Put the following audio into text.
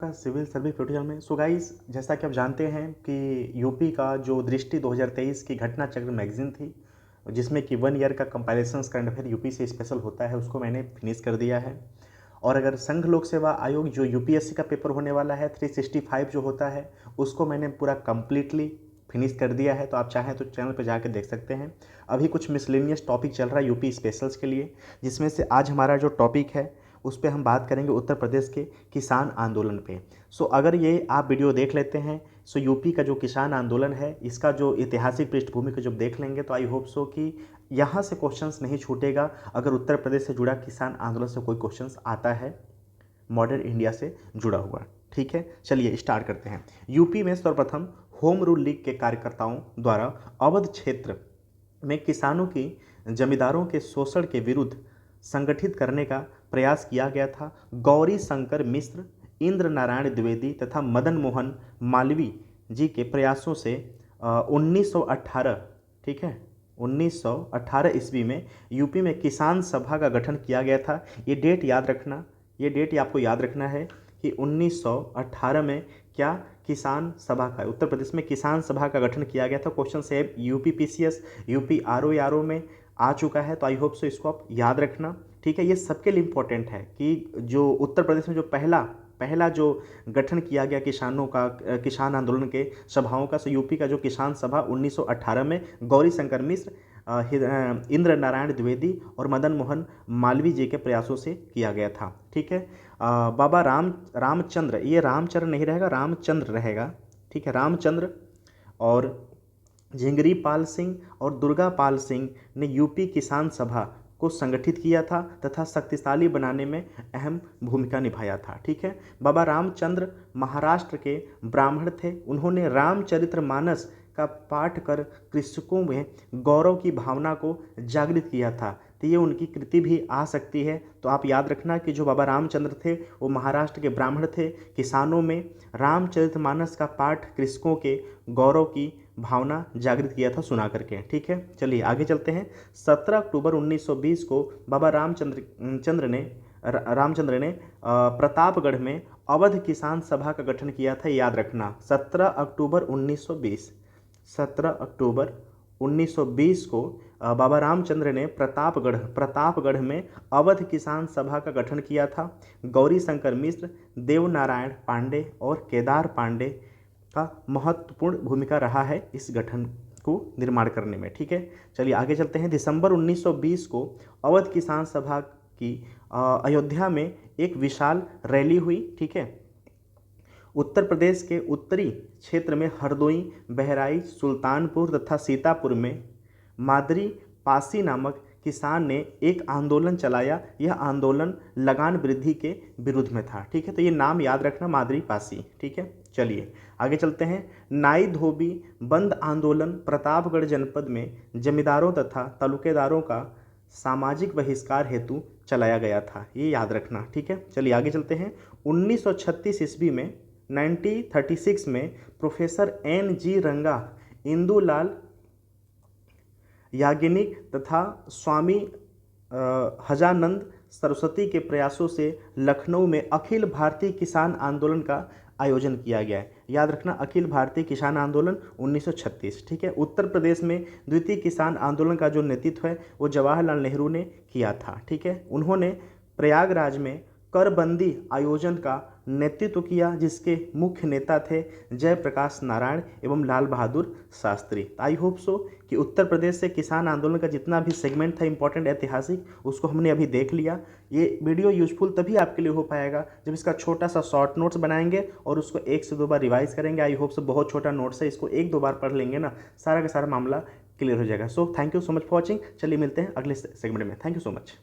आपका civil service tutorial में। So guys, जैसा कि आप जानते हैं कि यूपी का जो दृष्टि 2023 की घटना चक्र मैगजीन थी, जिसमें कि 1 ईयर का कंपाइलेशंस करंट अफेयर यूपी से स्पेशल होता है, उसको मैंने फिनिश कर दिया है। और अगर संघ लोक सेवा आयोग जो यूपीएससी का पेपर होने वाला है 365 जो होता है, उसको मैंने पूरा कंप्लीटली फिनिश कर दिया है। तो आप चाहें तो चैनल पर जाकर देख सकते हैं। अभी कुछ मिसलेनियस टॉपिक चल रहा है यूपी स्पेशल्स के लिए, जिसमें से आज हमारा जो टॉपिक है उस पर हम बात करेंगे उत्तर प्रदेश के किसान आंदोलन पे। सो अगर ये आप वीडियो देख लेते हैं, सो यूपी का जो किसान आंदोलन है इसका जो ऐतिहासिक पृष्ठभूमि को जब देख लेंगे तो आई होप सो कि यहाँ से क्वेश्चंस नहीं छूटेगा अगर उत्तर प्रदेश से जुड़ा किसान आंदोलन से कोई क्वेश्चंस आता है मॉडर्न इंडिया से जुड़ा हुआ। ठीक है, चलिए स्टार्ट करते हैं। यूपी में सर्वप्रथम होम रूल लीग के कार्यकर्ताओं द्वारा अवध क्षेत्र में किसानों की जमींदारों के शोषण के विरुद्ध संगठित करने का प्रयास किया गया था। गौरी शंकर मिश्र, इंद्र नारायण द्विवेदी तथा मदन मोहन मालवीय जी के प्रयासों से 1918, ठीक है, 1918 ईस्वी में यूपी में किसान सभा का गठन किया गया था। ये डेट याद रखना, ये डेट आपको याद रखना है कि 1918 में क्या किसान सभा का, उत्तर प्रदेश में किसान सभा का गठन किया गया था। क्वेश्चन से यूपी पीसीएस, यूपी आरओ में आ चुका है, तो आई होप सो इसको आप याद रखना। ठीक है, ये सबके लिए इम्पोर्टेंट है कि जो उत्तर प्रदेश में जो पहला जो गठन किया गया किसानों का, किसान आंदोलन के सभाओं का, सो यूपी का जो किसान सभा 1918 में गौरी शंकर मिश्र, इंद्र नारायण द्विवेदी और मदन मोहन मालवीय जी के प्रयासों से किया गया था। ठीक है, बाबा रामचंद्र, ये रामचंद्र नहीं रहेगा, रामचंद्र रहेगा। ठीक है, रामचंद्र और झिंगरी पाल सिंह और दुर्गा पाल सिंह ने यूपी किसान सभा को संगठित किया था तथा शक्तिशाली बनाने में अहम भूमिका निभाया था। ठीक है, बाबा रामचंद्र महाराष्ट्र के ब्राह्मण थे। उन्होंने रामचरितमानस का पाठ कर कृषकों में गौरव की भावना को जागृत किया था। तो ये उनकी कृति भी आ सकती है। तो आप याद रखना कि जो बाबा रामचंद्र थे वो महाराष्ट्र के ब्राह्मण थे। किसानों में रामचरितमानस का पाठ कृषकों के गौरव की भावना जागृत किया था सुना करके। ठीक है, चलिए आगे चलते हैं। 17 अक्टूबर 1920 को बाबा रामचंद्र ने प्रतापगढ़ में अवध किसान सभा का गठन किया था। याद रखना, 17 अक्टूबर 1920 को बाबा रामचंद्र ने प्रतापगढ़ में अवध किसान सभा का गठन किया था। गौरी शंकर मिश्र, देवनारायण पांडे और केदार पांडे का महत्वपूर्ण भूमिका रहा है इस गठन को निर्माण करने में। ठीक है, चलिए आगे चलते हैं। दिसंबर 1920 को अवध किसान सभा की अयोध्या में एक विशाल रैली हुई। ठीक है, उत्तर प्रदेश के उत्तरी क्षेत्र में हरदोई, बहराइच, सुल्तानपुर तथा सीतापुर में मादरी पासी नामक किसान ने एक आंदोलन चलाया। यह आंदोलन लगान वृद्धि के विरुद्ध में था। ठीक है, तो ये नाम याद रखना, मादरी पासी। ठीक है, चलिए आगे चलते हैं। नाई धोबी बंद आंदोलन प्रतापगढ़ जनपद में जमींदारों तथा तालुकेदारों का सामाजिक बहिष्कार हेतु चलाया गया था। ये याद रखना। ठीक है, चलिए आगे चलते हैं। 1936 ईस्वी में 1936 में प्रोफेसर NG रंगा, इंदुलाल याज्ञनिक तथा स्वामी हजानंद सरस्वती के प्रयासों से लखनऊ में अखिल भारतीय किसान आंदोलन का आयोजन किया गया है। याद रखना, अखिल भारतीय किसान आंदोलन 1936। ठीक है, उत्तर प्रदेश में द्वितीय किसान आंदोलन का जो नेतृत्व है वो जवाहरलाल नेहरू ने किया था। ठीक है, उन्होंने प्रयागराज में करबंदी आयोजन का नेतृत्व किया, जिसके मुख्य नेता थे जयप्रकाश नारायण एवं Lal Bahadur Shastri. I hope so कि उत्तर प्रदेश से किसान आंदोलन का जितना भी सेगमेंट था इंपॉर्टेंट ऐतिहासिक, उसको हमने अभी देख लिया। ये वीडियो यूजफुल तभी आपके लिए हो पाएगा जब इसका छोटा सा शॉर्ट नोट्स बनाएंगे और उसको 1 से 2 बार रिवाइज करेंगे। आई होप सो बहुत छोटा नोट्स है, इसको 1-2 बार पढ़ लेंगे ना, सारा का सारा मामला क्लियर हो जाएगा। So thank you so much for watching. चलिए मिलते हैं अगले सेगमेंट में। Thank you so much.